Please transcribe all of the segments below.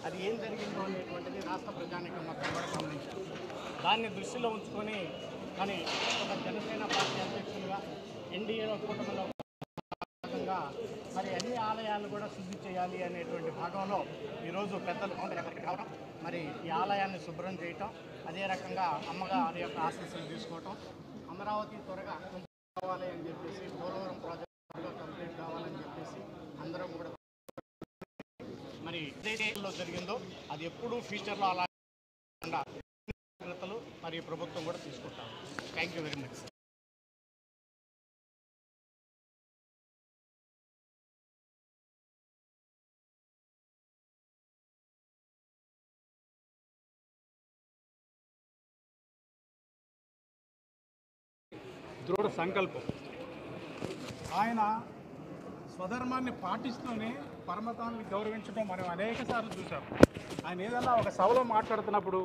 అది ఏం జరిగిందో అనేటువంటిది రాష్ట్ర ప్రజానికం మొత్తం కూడా గమనించారు. దాన్ని దృష్టిలో ఉంచుకొని మరి ఒక జనసేన పార్టీ అధ్యక్షులుగా ఎన్డీఏలో కూటమిలో భాగంగా మరి అన్ని ఆలయాలను కూడా శుద్ధి చేయాలి అనేటువంటి భాగంలో ఈరోజు పెద్దలు రావడం, మరి ఈ ఆలయాన్ని శుభ్రం చేయటం, అదే రకంగా అమ్మగారి యొక్క ఆశీస్సులు తీసుకోవటం, అమరావతి త్వరగా కావాలి అని చెప్పేసి, పోలవరం ప్రాజెక్టుగా కంప్లీట్ కావాలని చెప్పేసి అందరం కూడా మరి ఏదైతే జరిగిందో అది ఎప్పుడూ ఫ్యూచర్లో అలా జాగ్రత్తలు మరి ప్రభుత్వం కూడా తీసుకుంటాం. Thank you very much. దృఢ సంకల్పం. ఆయన స్వధర్మాన్ని పాటిస్తూనే పరమతాన్ని గౌరవించడం మనం అనేక సార్లు చూసాం. ఆయన ఏదన్నా ఒక సభలో మాట్లాడుతున్నప్పుడు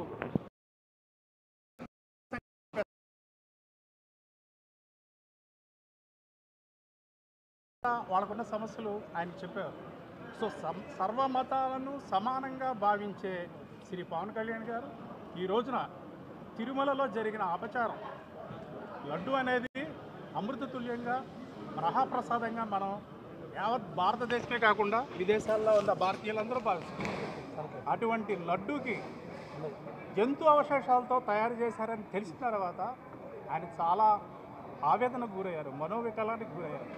వాళ్ళకున్న సమస్యలు ఆయన చెప్పారు. సో సర్వమతాలను సమానంగా భావించే శ్రీ పవన్ కళ్యాణ్ గారు ఈ రోజున తిరుమలలో జరిగిన అపచారం, లడ్డు అనేది అమృతతుల్యంగా మహాప్రసాదంగా మనం యావత్ భారతదేశమే కాకుండా విదేశాల్లో ఉన్న భారతీయులందరూ భావిస్తారు. అటువంటి లడ్డూకి జంతు అవశేషాలతో తయారు చేశారని తెలిసిన తర్వాత ఆయన చాలా ఆవేదనకు గురయ్యారు, మనోవికలానికి గురయ్యారు.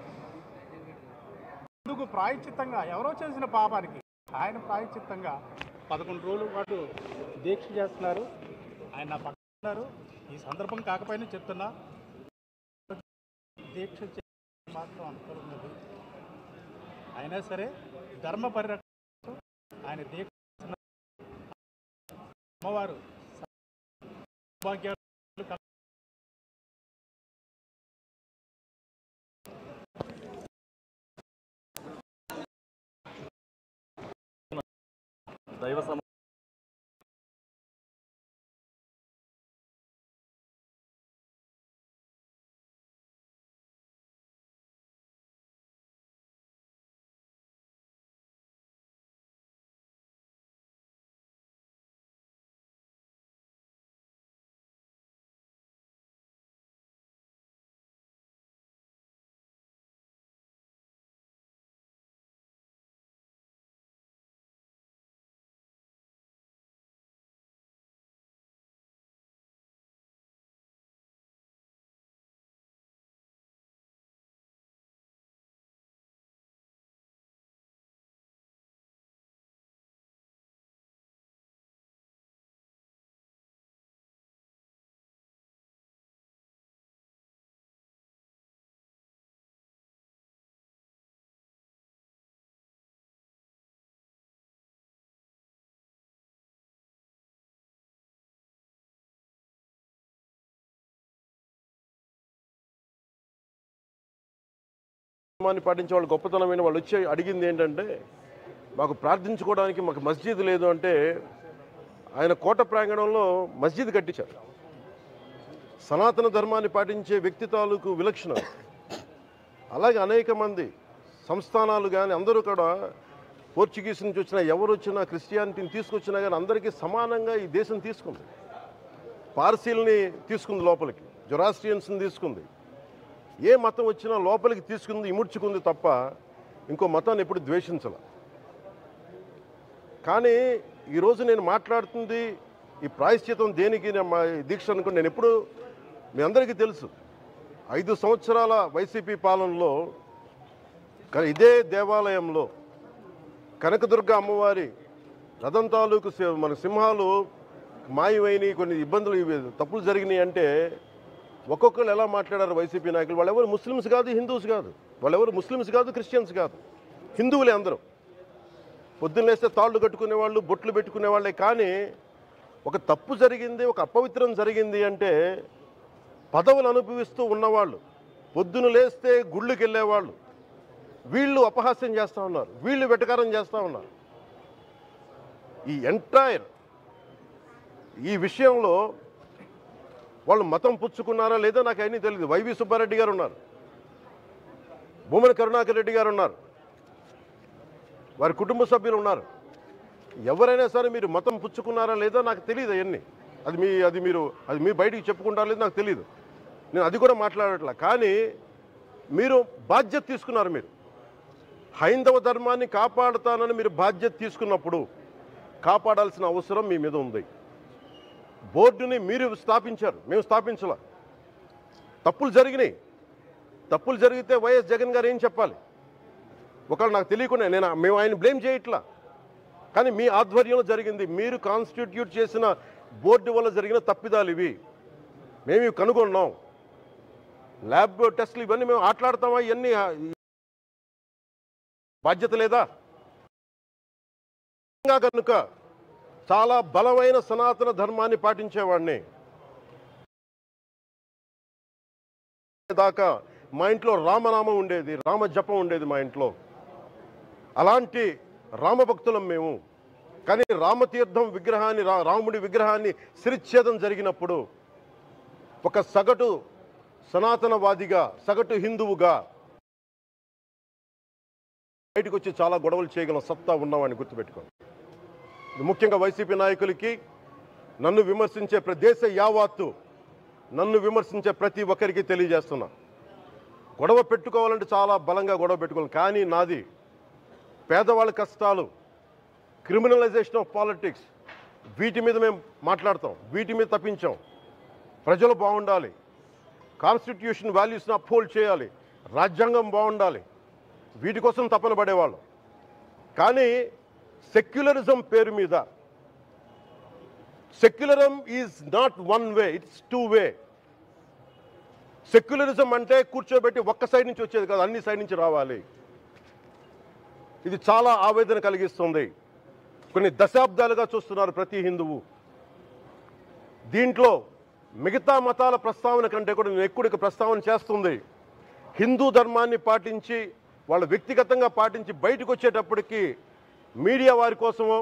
అందుకు ప్రాయశ్చిత్తంగా ఎవరో చేసిన పాపానికి ఆయన ప్రాయశ్చిత్తంగా 11 రోజుల పాటు దీక్ష చేస్తున్నారు. ఆయన పట్టుకున్నారు. ఈ సందర్భం కాకపోయినా చెప్తున్నా, దీక్ష మాత్రం అనుకూలన్నది అయినా సరే ధర్మ పరిరక్షణ ఆయన దీక్ష అమ్మవారు సౌభాగ్యాలు దైవ పాటించే వాళ్ళు గొప్పతనమైన వాళ్ళు వచ్చి అడిగింది ఏంటంటే, మాకు ప్రార్థించుకోవడానికి మాకు మస్జిద్ లేదు అంటే ఆయన కోట ప్రాంగణంలో మస్జిద్ కట్టించారు. సనాతన ధర్మాన్ని పాటించే వ్యక్తి తాలూకు విలక్షణం. అలాగే అనేక మంది సంస్థానాలు కానీ అందరూ కూడా పోర్చుగీస్ నుంచి వచ్చినా ఎవరు వచ్చినా క్రిస్టియానిటీని తీసుకొచ్చినా కానీ అందరికీ సమానంగా ఈ దేశం తీసుకుంది. పార్సీల్ని తీసుకుంది లోపలికి, జొరాస్ట్రియన్స్ని తీసుకుంది. ఏ మతం వచ్చినా లోపలికి తీసుకుంది, ఇముడ్చుకుంది తప్ప ఇంకో మతాన్ని ఎప్పుడు ద్వేషించాల. కానీ ఈరోజు నేను మాట్లాడుతుంది ఈ ప్రాయశ్చితం దేనికి మా దీక్ష అనుకుని నేను ఎప్పుడు మీ అందరికీ తెలుసు. 5 సంవత్సరాల వైసీపీ పాలనలో ఇదే దేవాలయంలో కనకదుర్గ అమ్మవారి రథం తాలూకు మన సింహాలు మాయమైనవి, కొన్ని ఇబ్బందులు తప్పులు జరిగినాయి అంటే ఒక్కొక్కరు ఎలా మాట్లాడారు వైసీపీ నాయకులు. వాళ్ళెవరు ముస్లిమ్స్ కాదు, హిందూస్ కాదు, వాళ్ళెవరు ముస్లిమ్స్ కాదు, క్రిస్టియన్స్ కాదు, హిందువులే అందరూ. పొద్దున్నేస్తే తాళ్ళు కట్టుకునే వాళ్ళు, బొట్లు పెట్టుకునే వాళ్ళే. కానీ ఒక తప్పు జరిగింది, ఒక అపవిత్రం జరిగింది అంటే పదవులు అనుభవిస్తూ ఉన్నవాళ్ళు, పొద్దున లేస్తే గుళ్ళకి వెళ్ళేవాళ్ళు, వీళ్ళు అపహాస్యం చేస్తూ ఉన్నారు, వీళ్ళు వెటకారం చేస్తూ ఉన్నారు. ఈ ఎంటైర్ ఈ విషయంలో వాళ్ళు మతం పుచ్చుకున్నారా లేదా నాకు అన్నీ తెలియదు. వైవి సుబ్బారెడ్డి గారు ఉన్నారు, భూమన కరుణాకర్ రెడ్డి గారు ఉన్నారు, వారి కుటుంబ సభ్యులు ఉన్నారు. ఎవరైనా సరే మీరు మతం పుచ్చుకున్నారా లేదో నాకు తెలియదు అవన్నీ. అది మీరు బయటికి చెప్పుకుంటారా లేదో నాకు తెలియదు. నేను అది కూడా మాట్లాడట్లా. కానీ మీరు బాధ్యత తీసుకున్నారు. మీరు హైందవ ధర్మాన్ని కాపాడుతానని మీరు బాధ్యత తీసుకున్నప్పుడు కాపాడాల్సిన అవసరం మీ మీద ఉంది. బోర్డుని మీరు స్థాపించారు, మేము స్థాపించాల. తప్పులు జరిగినాయి. తప్పులు జరిగితే వైఎస్ జగన్ గారు ఏం చెప్పాలి? ఒకవేళ నాకు తెలియకుండా మేము ఆయన బ్లేమ్ చేయట్లా. కానీ మీ ఆధ్వర్యంలో జరిగింది, మీరు కాన్స్టిట్యూట్ చేసిన బోర్డు వల్ల జరిగిన తప్పిదాలు ఇవి, మేము ఇవి కనుగొన్నాం. ల్యాబ్ టెస్టులు ఇవన్నీ మేము ఆటలాడతామా? ఇవన్నీ బాధ్యత లేదా? కనుక చాలా బలమైన సనాతన ధర్మాన్ని పాటించేవాడిని. దాకా మా ఇంట్లో రామనామం ఉండేది, రామ జపం ఉండేది మా ఇంట్లో. అలాంటి రామభక్తులం మేము. కానీ రామతీర్థం విగ్రహాన్ని, రాముడి విగ్రహాన్ని శిరచ్ఛేదం జరిగినప్పుడు ఒక సగటు సనాతనవాదిగా, సగటు హిందువుగా బయటకు వచ్చి చాలా గొడవలు చేయగల సత్తా ఉన్నవాడిని గుర్తుపెట్టుకోండి. ముఖ్యంగా వైసీపీ నాయకులకి, నన్ను విమర్శించే దేశ యావత్తు నన్ను విమర్శించే ప్రతి ఒక్కరికి తెలియజేస్తున్నా, గొడవ పెట్టుకోవాలంటే చాలా బలంగా గొడవ పెట్టుకోవాలి. కానీ నాది పేదవాళ్ళ కష్టాలు, క్రిమినలైజేషన్ ఆఫ్ పాలిటిక్స్, వీటి మీద మేము మాట్లాడతాం, వీటి మీద తప్పించాం. ప్రజలు బాగుండాలి, కాన్స్టిట్యూషన్ వాల్యూస్ని అప్హోల్డ్ చేయాలి, రాజ్యాంగం బాగుండాలి, వీటి కోసం తపన పడేవాళ్ళు. కానీ సెక్యులరిజం పేరు మీద, secularism is not one way, it's two way. Secularism అంటే కూర్చోబెట్టి ఒక్క సైడ్ నుంచి వచ్చేది కాదు, అన్ని సైడ్ నుంచి రావాలి. ఇది చాలా ఆవేదన కలిగిస్తుంది. కొన్ని దశాబ్దాలుగా చూస్తున్నారు ప్రతి హిందువు. దీంట్లో మిగతా మతాల ప్రస్తావన కంటే కూడా నేను ఎక్కువ ప్రస్తావన చేస్తుంది హిందూ ధర్మాన్ని పాటించి, వాళ్ళు వ్యక్తిగతంగా పాటించి బయటకు వచ్చేటప్పటికి మీడియా వారి కోసమో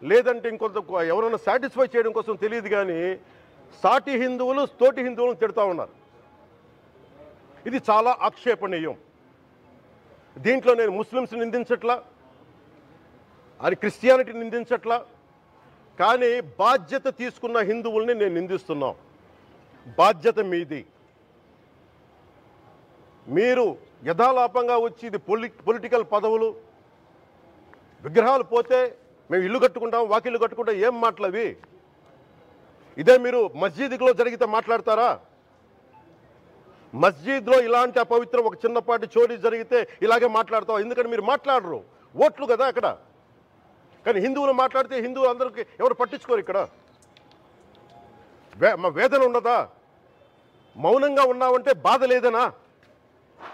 లేదంటే ఇంకొంత ఎవరైనా సాటిస్ఫై చేయడం కోసం తెలియదు, కానీ సాటి హిందువులు తోటి హిందువులను తిడతా ఉన్నారు. ఇది చాలా ఆక్షేపణీయం. దీంట్లో నేను ముస్లిమ్స్ నిందించట్లా, అది క్రిస్టియానిటీ నిందించట్లా, కానీ బాధ్యత తీసుకున్న హిందువుల్ని నేను నిందిస్తున్నాం. బాధ్యత మీది. మీరు యథాలాపంగా వచ్చి ఇది పొలిటికల్ పదవులు, విగ్రహాలు పోతే మేము ఇల్లు కట్టుకుంటాం, వాకిళ్ళు కట్టుకుంటాం, ఏం మాటలవి? ఇదే మీరు మస్జిద్లో జరిగితే మాట్లాడతారా? మస్జిద్లో ఇలాంటి అపవిత్రం ఒక చిన్నపాటి చోరీ జరిగితే ఇలాగే మాట్లాడతాం. ఎందుకంటే మీరు మాట్లాడరు, ఓట్లు కదా అక్కడ. కానీ హిందువులు మాట్లాడితే హిందువులు అందరికీ ఎవరు పట్టించుకోరు. ఇక్కడ మా వేదన ఉండదా? మౌనంగా ఉన్నామంటే బాధ లేదనా?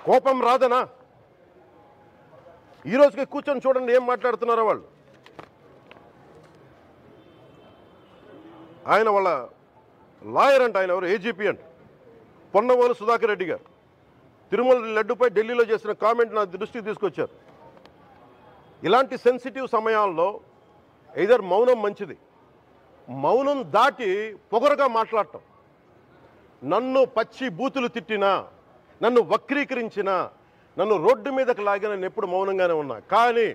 కోపం రాదనా? ఈ రోజుకి కూర్చొని చూడండి ఏం మాట్లాడుతున్నారో వాళ్ళు. ఆయన వాళ్ళ లాయర్ అంట, ఆయన ఎవరు, ఏజీపీ అంట, పొన్నవోలు సుధాకర్ రెడ్డి గారు తిరుమల లడ్డుపై ఢిల్లీలో చేసిన కామెంట్ నా దృష్టికి తీసుకొచ్చారు. ఇలాంటి సెన్సిటివ్ సమయాల్లో ఎయిదర్ మౌనం మంచిది, మౌనం దాటి పొగరుగా మాట్లాడటం, నన్ను పచ్చి బూతులు తిట్టినా, నన్ను వక్రీకరించినా, నన్ను రోడ్డు మీదకి లాగిన నేను ఎప్పుడు మౌనంగానే ఉన్నా. కానీ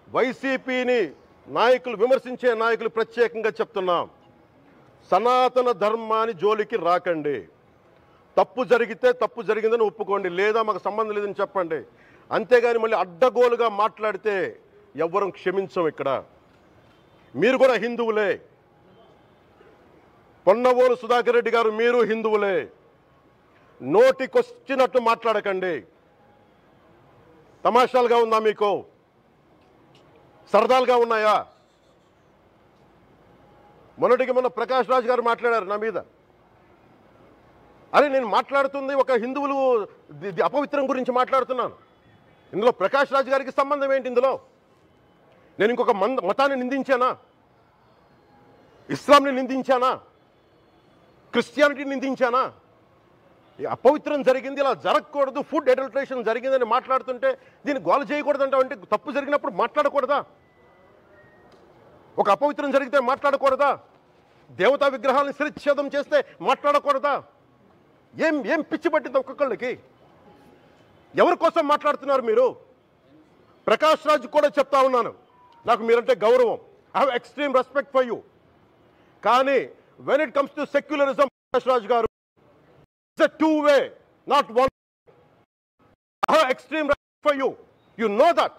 వైసీపీని నాయకులు, విమర్శించే నాయకులు ప్రత్యేకంగా చెప్తున్నాం, సనాతన ధర్మాన్ని జోలికి రాకండి. తప్పు జరిగితే తప్పు జరిగిందని ఒప్పుకోండి, లేదా మాకు సంబంధం లేదని చెప్పండి. అంతేగాని మళ్ళీ అడ్డగోలుగా మాట్లాడితే ఎవ్వరం క్షమించం. ఇక్కడ మీరు కూడా హిందువులే. పొన్నవోలు సుధాకర్ రెడ్డి గారు మీరు హిందువులే. నోటికొచ్చినట్టు మాట్లాడకండి. తమాషాలుగా ఉందా మీకు? సరదాలుగా ఉన్నాయా? మొన్న ప్రకాష్ రాజ్ గారు మాట్లాడారు నా మీద. అరే నేను మాట్లాడుతుంది ఒక హిందువులు అపవిత్రం గురించి మాట్లాడుతున్నాను. ఇందులో ప్రకాష్ రాజ్ గారికి సంబంధం ఏంటి? ఇందులో నేను ఇంకొక మతాన్ని నిందించానా? ఇస్లాంని నిందించానా? క్రిస్టియానిటీని నిందించానా? అపవిత్రం జరిగింది, ఇలా జరగకూడదు, ఫుడ్ అడల్టరేషన్ జరిగిందని మాట్లాడుతుంటే దీన్ని గోల చేయకూడదంటే, అంటే తప్పు జరిగినప్పుడు మాట్లాడకూడదా? ఒక అపవిత్రం జరిగితే మాట్లాడకూడదా? దేవతా విగ్రహాలను శిరచ్ఛేదం చేస్తే మాట్లాడకూడదా? ఏం పిచ్చి పట్టింది ఒక్కొక్కళ్ళకి? ఎవరి కోసం మాట్లాడుతున్నారు మీరు? ప్రకాష్ రాజ్ కూడా చెప్తా ఉన్నాను, నాకు మీరంటే గౌరవం. I have extreme respect for you. కానీ when it comes to secularism, Prakash Raj గారు, it's a two way, not one. I have extreme respect for you. You know that.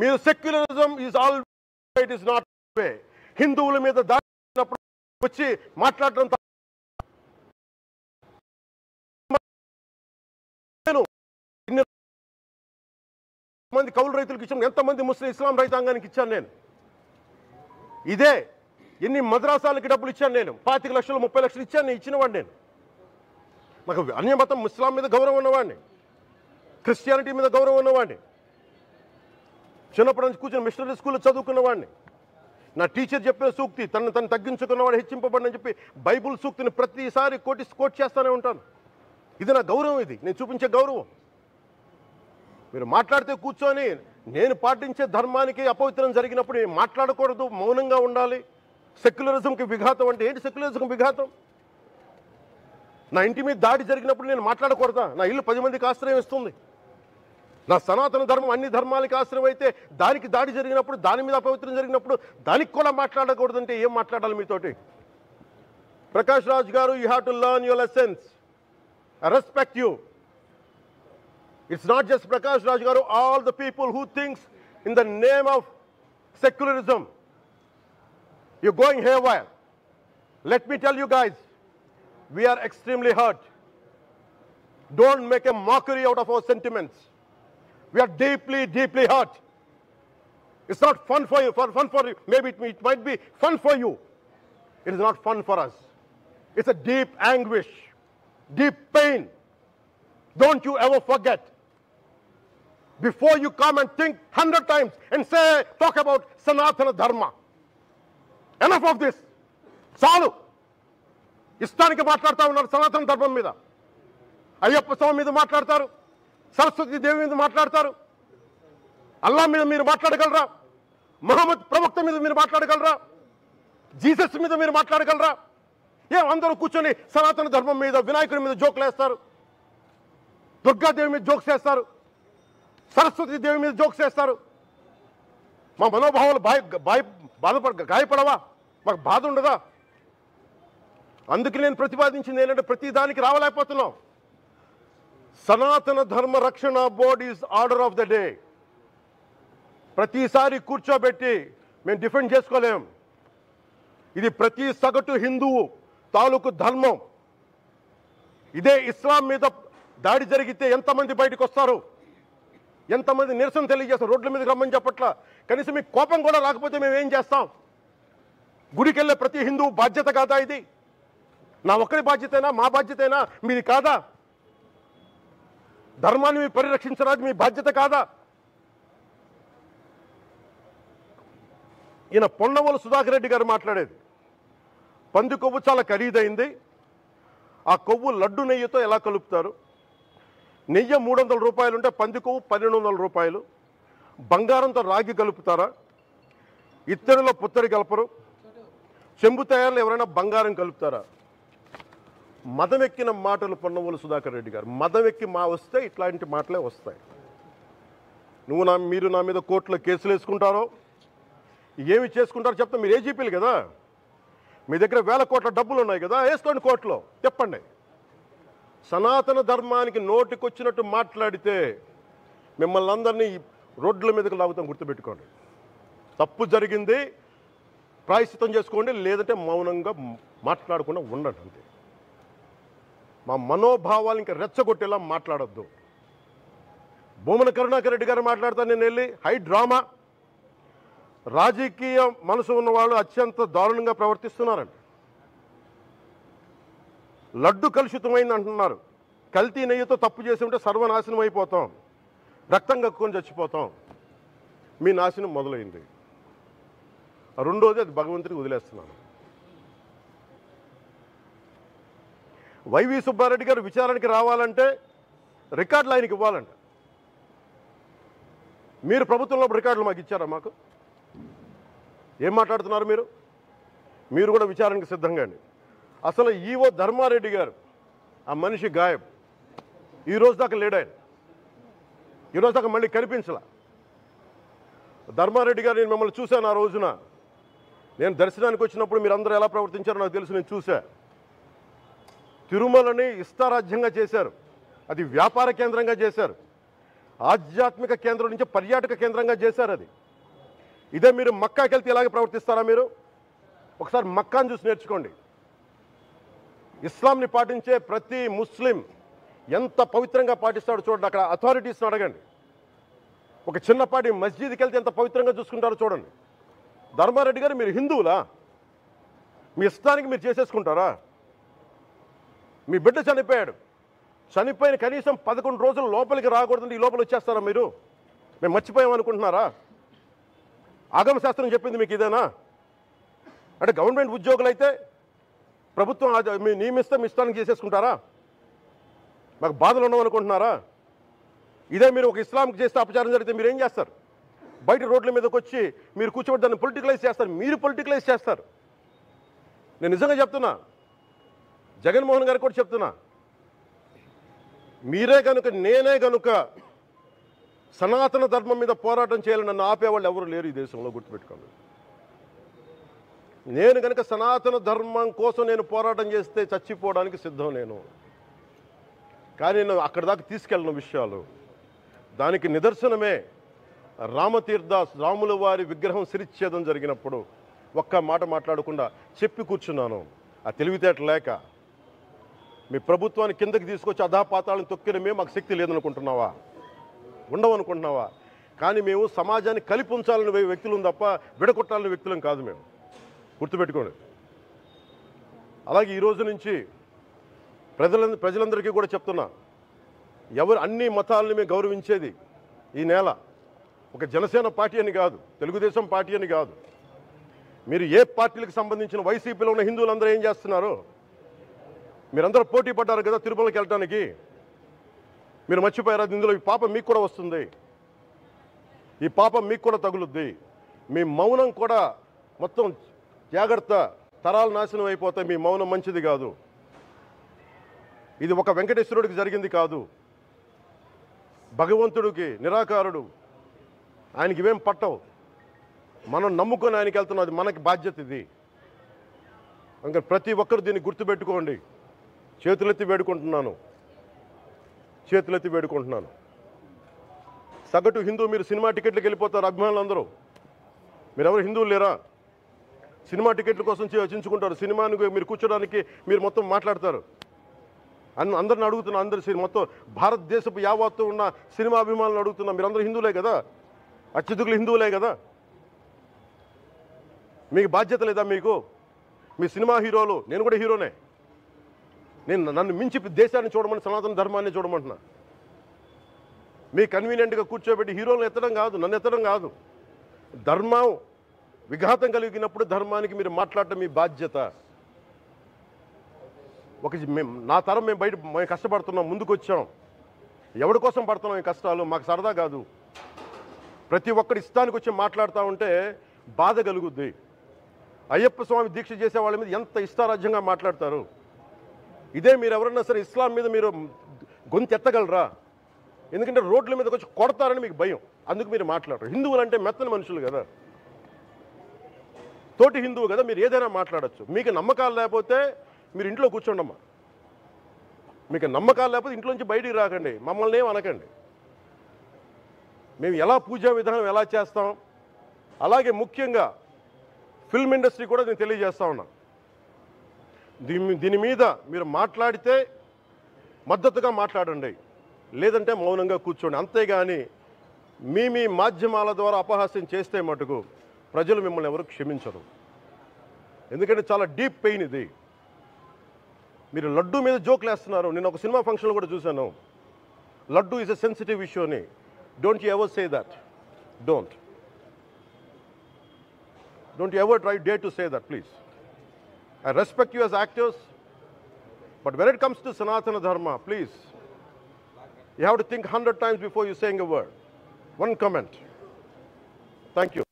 మీరు secularism is all, it is not way. హిందువుల మీద దాడినప్పుడు వచ్చి మాట్లాడటం మంది కౌలు రైతులకు ఇచ్చాను, ఎంతమంది ముస్లిం ఇస్లాం రైతాంగానికి ఇచ్చాను నేను. ఇదే ఎన్ని మద్రాసాలకి డబ్బులు ఇచ్చాను నేను. 25 లక్షలు 30 లక్షలు ఇచ్చాను. నేను ఇచ్చినవాడిని. నేను నాకు అన్యమతం ఇస్లాం మీద గౌరవం ఉన్నవాడిని, క్రిస్టియానిటీ మీద గౌరవం ఉన్నవాడిని. చిన్నప్పటి నుంచి కూర్చొని మిషనరీ స్కూల్లో చదువుకున్నవాడిని. నా టీచర్ చెప్పే సూక్తి, తను తగ్గించుకున్నవాడు హెచ్చింపబడిని చెప్పి బైబుల్ సూక్తిని ప్రతిసారి కోట్ చేస్తూనే ఉంటాను. ఇది నా గౌరవం. ఇది నేను చూపించే గౌరవం. మీరు మాట్లాడితే కూర్చొని నేను పాటించే ధర్మానికి అపవిత్రం జరిగినప్పుడు నేను మాట్లాడకూడదు, మౌనంగా ఉండాలి. సెక్యులరిజంకి విఘాతం అంటే ఏంటి? సెక్యులరిజంకి విఘాతం. నా ఇంటి మీద దాడి జరిగినప్పుడు నేను మాట్లాడకూడదా? నా ఇల్లు 10 మందికి ఆశ్రయం ఇస్తుంది. నా సనాతన ధర్మం అన్ని ధర్మాలకి ఆశ్రయం అయితే దానికి దాడి జరిగినప్పుడు, దాని మీద అపవిత్రం జరిగినప్పుడు దానికి కూడా మాట్లాడకూడదంటే ఏం మాట్లాడాలి మీతోటి? ప్రకాష్ రాజ్ గారు, you have to learn your lessons. I respect you. It's not just Prakash Raj Garu, all the people who thinks in the name of secularism, you're going haywire. Let me tell you guys, we are extremely hurt. Don't make a mockery out of our sentiments. We are deeply, deeply hurt. It's not fun for you, maybe it might be fun for you. It is not fun for us. It's a deep anguish, deep pain. Don't you ever forget. Before you come and think 100 times and talk about Sanatana Dharma. Enough of this. చాలు. ఇష్టానికి మాట్లాడుతూ ఉన్నారు సనాతన ధర్మం మీద. అయ్యప్ప స్వామి మీద మాట్లాడతారు, సరస్వతి దేవి మీద మాట్లాడతారు. అల్లా మీద మీరు మాట్లాడగలరా? మహమ్మద్ ప్రవక్త మీద మీరు మాట్లాడగలరా? జీసస్ మీద మీరు మాట్లాడగలరా? అందరూ కూర్చొని సనాతన ధర్మం మీద, వినాయకుడి మీద జోకులు వేస్తారు, దుర్గాదేవి మీద జోక్స్ వేస్తారు, సరస్వతి దేవి మీద జోక్స్ వేస్తారు. మా మనోభావాలు గాయపడవా? మాకు బాధ ఉండదా? అందుకే నేను ప్రతిపాదించింది ఏంటంటే ప్రతి దానికి రావలేకపోతున్నాం. సనాతన ధర్మ రక్షణ board is order of the day. ప్రతిసారి కూర్చోబెట్టి మేము డిఫెండ్ చేసుకోలేం. ఇది ప్రతి సగటు హిందువు తాలూకు ధర్మం. ఇదే ఇస్లాం మీద దాడి జరిగితే ఎంతమంది బయటకు వస్తారు? ఎంతమంది నిరసన తెలియజేస్తారు? రోడ్ల మీదకి రమ్మని చెప్పట్లా. కనీసం మీకు కోపం కూడా రాకపోతే మేము ఏం చేస్తాం? గుడికి వెళ్ళే ప్రతి హిందువు బాధ్యత కాదా ఇది? నా ఒక్కరి బాధ్యతైనా, మా బాధ్యతైనా, మీది కాదా? ధర్మాన్ని మీరు పరిరక్షించరాదు, మీ బాధ్యత కాదా? ఈయన పొన్నవోలు సుధాకర్ రెడ్డి గారు మాట్లాడేది, పంది కొవ్వు చాలా ఖరీదైంది, ఆ కొవ్వు లడ్డు నెయ్యితో ఎలా కలుపుతారు? నెయ్యి 300 రూపాయలు ఉంటే పంది కొవ్వు 1200 రూపాయలు. బంగారంతో రాగి కలుపుతారా? ఇత్తడిలో పుత్తడి కలపరు. చెంబు తయారులో ఎవరైనా బంగారం కలుపుతారా? మదమెక్కిన మాటలు పొన్నవోలు సుధాకర్ రెడ్డి గారు. మదమెక్కి వస్తే ఇట్లాంటి మాటలే వస్తాయి. మీరు నా మీద కోర్టులో కేసులు వేసుకుంటారో ఏమి చేసుకుంటారో చెప్తా. మీరు ఏజీపీలు కదా, మీ దగ్గర వేల కోట్ల డబ్బులు ఉన్నాయి కదా, వేసుకోండి కోర్టులో, చెప్పండి. సనాతన ధర్మానికి నోటికొచ్చినట్టు మాట్లాడితే మిమ్మల్ని అందరినీ రోడ్ల మీదకి లాగుతాం, గుర్తుపెట్టుకోండి. తప్పు జరిగింది, ప్రాయశ్చిత్తం చేసుకోండి, లేదంటే మౌనంగా మాట్లాడకుండా ఉండండి అంతే. మా మనోభావాలు ఇంకా రెచ్చగొట్టేలా మాట్లాడొద్దు. భూమన కరుణాకర్ రెడ్డి గారు మాట్లాడతాను నేను వెళ్ళి, హై డ్రామా, రాజకీయ మనసు ఉన్నవాళ్ళు అత్యంత దారుణంగా ప్రవర్తిస్తున్నారండి. లడ్డు కలుషితమైంది అంటున్నారు. కల్తీ నెయ్యితో తప్పు చేసి ఉంటే సర్వనాశనం అయిపోతాం, రక్తం కక్కుని చచ్చిపోతాం. మీ నాశనం మొదలైంది. రెండోది అది భగవంతుడికి వదిలేస్తున్నాను. వైవి సుబ్బారెడ్డి గారు విచారణకి రావాలంటే రికార్డులు ఆయనకి ఇవ్వాలంట. మీరు ప్రభుత్వంలో రికార్డులు మాకు ఇచ్చారా? మాకు ఏం మాట్లాడుతున్నారు మీరు? మీరు కూడా విచారణకు సిద్ధంగా అండి. అసలు ఈవో ధర్మారెడ్డి గారు, ఆ మనిషి గాయబ్. ఈరోజు దాకా లేడు ఆయన. ఈరోజు దాకా మళ్ళీ కనిపించలా. ధర్మారెడ్డి గారు, నేను మిమ్మల్ని చూశాను ఆ రోజున. నేను దర్శనానికి వచ్చినప్పుడు మీరు అందరూ ఎలా ప్రవర్తించారో నాకు తెలుసు, నేను చూశా. తిరుమలని ఇష్టారాజ్యంగా చేశారు, అది వ్యాపార కేంద్రంగా చేశారు, ఆధ్యాత్మిక కేంద్రం నుంచి పర్యాటక కేంద్రంగా చేశారు. అది ఇదే మీరు మక్కాకి వెళ్తే ఇలాగే ప్రవర్తిస్తారా? మీరు ఒకసారి మక్కాను చూసి నేర్చుకోండి. ఇస్లాంని పాటించే ప్రతి ముస్లిం ఎంత పవిత్రంగా పాటిస్తాడో చూడండి. అక్కడ అథారిటీస్ని అడగండి. ఒక చిన్నపాటి మస్జిద్కి వెళ్తే ఎంత పవిత్రంగా చూసుకుంటారో చూడండి. ధర్మారెడ్డి గారు, మీరు హిందువులా? మీ ఇష్టానికి మీరు చేసేసుకుంటారా? మీ బిడ్డ చనిపోయాడు, చనిపోయిన కనీసం 11 రోజులు లోపలికి రాకూడదండి, ఈ లోపల వచ్చేస్తారా మీరు? మేము మర్చిపోయామనుకుంటున్నారా? ఆగమశాస్త్రం చెప్పింది మీకు ఇదేనా? అంటే గవర్నమెంట్ ఉద్యోగులు అయితే ప్రభుత్వం మీ నియమిస్తే మీ ఇష్టానికి చేసేసుకుంటారా? మాకు బాధలు ఉండవనుకుంటున్నారా? ఇదే మీరు ఒక ఇస్లాంకి చేస్తే అపచారం జరిగితే మీరు ఏం చేస్తారు? బయట రోడ్ల మీదకి వచ్చి మీరు కూర్చోబెట్టి దాన్ని పొలిటికలైజ్ చేస్తారు. మీరు పొలిటికలైజ్ చేస్తారు. నేను నిజంగా చెప్తున్నా, జగన్మోహన్ గారికి కూడా చెప్తున్నా, మీరే కనుక, నేనే కనుక సనాతన ధర్మం మీద పోరాటం చేయాలని నన్ను ఆపేవాళ్ళు ఎవరు లేరు ఈ దేశంలో, గుర్తుపెట్టుకోండి. నేను కనుక సనాతన ధర్మం కోసం నేను పోరాటం చేస్తే చచ్చిపోవడానికి సిద్ధం నేను. కానీ నేను అక్కడి దాకా తీసుకెళ్ళిన విషయాలు, దానికి నిదర్శనమే రామతీర్థాస్, రాముల వారి విగ్రహం శిరిచ్ఛేదం జరిగినప్పుడు ఒక్క మాట మాట్లాడకుండా చెప్పి కూర్చున్నాను. ఆ తెలివితేట లేక మీ ప్రభుత్వాన్ని కిందకి తీసుకొచ్చి అధాపాతాలను తొక్కిన మేము మాకు శక్తి లేదనుకుంటున్నావా? ఉండవనుకుంటున్నావా? కానీ మేము సమాజాన్ని కలిపి ఉంచాలని వ్యక్తులం తప్ప విడగొట్టాలని వ్యక్తులం కాదు మేము, గుర్తుపెట్టుకోండి. అలాగే ఈ రోజు నుంచి ప్రజలందరికీ కూడా చెప్తున్నా, ఎవరు అన్ని మతాలని మేము గౌరవించేది ఈ నేల. ఒక జనసేన పార్టీ అని కాదు, తెలుగుదేశం పార్టీ అని కాదు. మీరు ఏ పార్టీలకు సంబంధించిన వైసీపీలో ఉన్న హిందువులందరూ ఏం చేస్తున్నారు? మీరందరూ పోటీ పడ్డారు కదా తిరుమలకి వెళ్ళడానికి. మీరు మర్చిపోయారు, ఇందులో ఈ పాపం మీకు కూడా వస్తుంది, ఈ పాపం మీకు కూడా తగులుద్ది. మీ మౌనం కూడా మొత్తం జాగ్రత్త, తరాలు నాశనం అయిపోతాయి. మీ మౌనం మంచిది కాదు. ఇది ఒక వెంకటేశ్వరుడికి జరిగింది కాదు, భగవంతుడికి, నిరాకారుడు, ఆయనకి ఇవేం పట్టవు. మనం నమ్ముకొని ఆయనకి వెళ్తున్నాం, అది మనకి బాధ్యత. ఇది ఇంకా ప్రతి ఒక్కరు దీన్ని గుర్తుపెట్టుకోండి. చేతులెత్తి వేడుకుంటున్నాను, చేతులెత్తి వేడుకుంటున్నాను. సగటు హిందూ మీరు సినిమా టికెట్లకు వెళ్ళిపోతారు, అభిమానులు అందరూ. మీరెవరు హిందువులు లేరా? సినిమా టికెట్ల కోసం చించుకుంటారు. సినిమాని మీరు కూర్చోడానికి మీరు మొత్తం మాట్లాడతారు. అందరిని అడుగుతున్నా, అందరు మొత్తం భారతదేశపు యావత్తు ఉన్న సినిమా అభిమానులను అడుగుతున్నా, మీరందరూ హిందువులే కదా? అత్యధికులు హిందువులే కదా? మీకు బాధ్యత లేదా? మీకు మీ సినిమా హీరోలు, నేను కూడా హీరోనే, నన్ను మించి దేశాన్ని చూడమని, సనాతన ధర్మాన్ని చూడమంటున్నా. మీ కన్వీనియంట్గా కూర్చోబెట్టి హీరోలను ఎత్తడం కాదు, నన్ను ఎత్తడం కాదు. ధర్మం విఘాతం కలిగినప్పుడు ధర్మానికి మీరు మాట్లాడటం మీ బాధ్యత. నా తరం మేము కష్టపడుతున్నాం, ముందుకు వచ్చాం. ఎవరి కోసం పడుతున్నాం ఈ కష్టాలు? మాకు సరదా కాదు. ప్రతి ఒక్కరి ఇష్టానికి వచ్చి మాట్లాడుతూ ఉంటే బాధ కలుగుద్ది. అయ్యప్ప స్వామి దీక్ష చేసే వాళ్ళ మీద ఎంత ఇష్టారాజ్యంగా మాట్లాడతారు. ఇదే మీరు ఎవరన్నా సరే ఇస్లాం మీద మీరు గొంతు ఎత్తగలరా? ఎందుకంటే రోడ్ల మీదకి వచ్చి కొడతారని మీకు భయం, అందుకు మీరు మాట్లాడరు. హిందువులు అంటే మెత్తని మనుషులు కదా, తోటి హిందువు కదా, మీరు ఏదైనా మాట్లాడచ్చు. మీకు నమ్మకాలు లేకపోతే మీరు ఇంట్లో కూర్చోండమ్మా. మీకు నమ్మకాలు లేకపోతే ఇంట్లో నుంచి బయటికి రాకండి, మమ్మల్ని ఏం అనకండి. మేము ఎలా పూజా విధానం ఎలా చేస్తాం, అలాగే ముఖ్యంగా ఫిల్మ్ ఇండస్ట్రీ కూడా నేను తెలియజేస్తా ఉన్నా. దీని మీద మీరు మాట్లాడితే మద్దతుగా మాట్లాడండి, లేదంటే మౌనంగా కూర్చోండి. అంతేగాని మీ మాధ్యమాల ద్వారా అపహాస్యం చేస్తే మటుకు ప్రజలు మిమ్మల్ని ఎవరు క్షమించరు. ఎందుకంటే చాలా డీప్ పెయిన్ ఇది. మీరు లడ్డు మీద జోక్లు వేస్తున్నారు. నేను ఒక సినిమా ఫంక్షన్లో కూడా చూశాను, laddu is a sensitive issue అని. Don't you ever say that. Don't you ever dare to say that, please. I respect you as actors, but when it comes to Sanatana Dharma, please, you have to think 100 times before you saying a word. One comment. Thank you.